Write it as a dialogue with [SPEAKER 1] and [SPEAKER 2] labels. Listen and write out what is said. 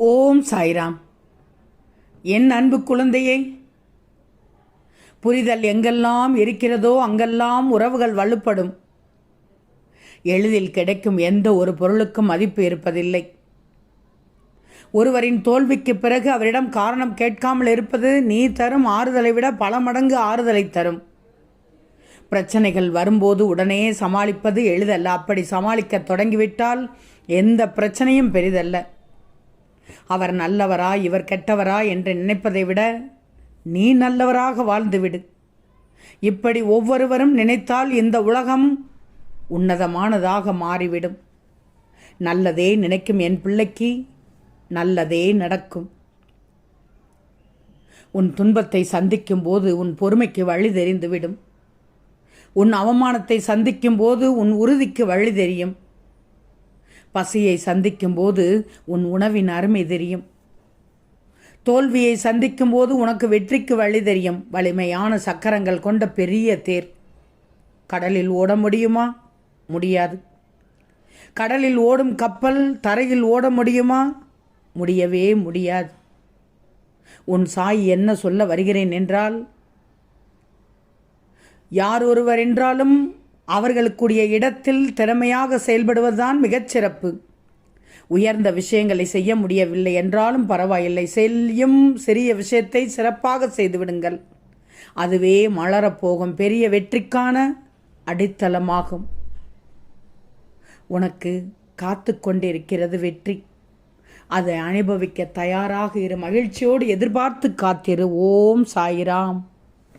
[SPEAKER 1] ஓம் சாய்ராம். என் அன்பு குழந்தையே, புரிதல் எங்கெல்லாம் இருக்கிறதோ அங்கெல்லாம் உறவுகள் வலுப்படும். எளிதில் கிடைக்கும் எந்த ஒரு பொருளுக்கும் மதிப்பு இருப்பதில்லை. ஒருவரின் தோல்விக்கு பிறகு அவரிடம் காரணம் கேட்காமல் இருப்பது நீ தரும் ஆறுதலை விட பல மடங்கு ஆறுதலை தரும். பிரச்சனைகள் வரும்போது உடனே சமாளிப்பது எளிதல்ல. அப்படி சமாளிக்க தொடங்கிவிட்டால் எந்த பிரச்சனையும் பெரிதல்ல. அவர் நல்லவரா இவர் கெட்டவரா என்று நினைப்பதை விட நீ நல்லவராக வாழ்ந்துவிடு. இப்படி ஒவ்வொருவரும் நினைத்தால் இந்த உலகம் உன்னதமானதாக மாறிவிடும். நல்லதே நினைக்கும் என் பிள்ளைக்கு நல்லதே நடக்கும். உன் துன்பத்தை சந்திக்கும் போது உன் பொறுமைக்கு வழி தெரிந்துவிடும். உன் அவமானத்தை சந்திக்கும் போது உன் உறுதிக்கு வழி தெரியும். பசியை சந்திக்கும் போது உன் உணவின் அருமை தெரியும். தோல்வியை சந்திக்கும் போது உனக்கு வெற்றிக்கு வழி தெரியும். வலிமையான சக்கரங்கள் கொண்ட பெரிய தேர் கடலில் ஓட முடியுமா? முடியாது. கடலில் ஓடும் கப்பல் தரையில் ஓட முடியுமா? முடியவே முடியாது. உன் சாய் என்ன சொல்ல வருகிறேன் என்றால், யார் ஒருவர் என்றாலும் அவர்களுக்குரிய இடத்தில் திறமையாக செயல்படுவதுதான் மிகச்சிறப்பு. உயர்ந்த விஷயங்களை செய்ய முடியவில்லை என்றாலும் பரவாயில்லை, செய்யும் சிறிய விஷயத்தை சிறப்பாக செய்துவிடுங்கள். அதுவே மலரப்போகும் பெரிய வெற்றிக்கான அடித்தளமாகும். உனக்கு காத்து கொண்டிருக்கிறது வெற்றி. அதை அனுபவிக்க தயாராக இரு. மகிழ்ச்சியோடு எதிர்பார்த்து காத்திரு. ஓம் சாய்ராம்.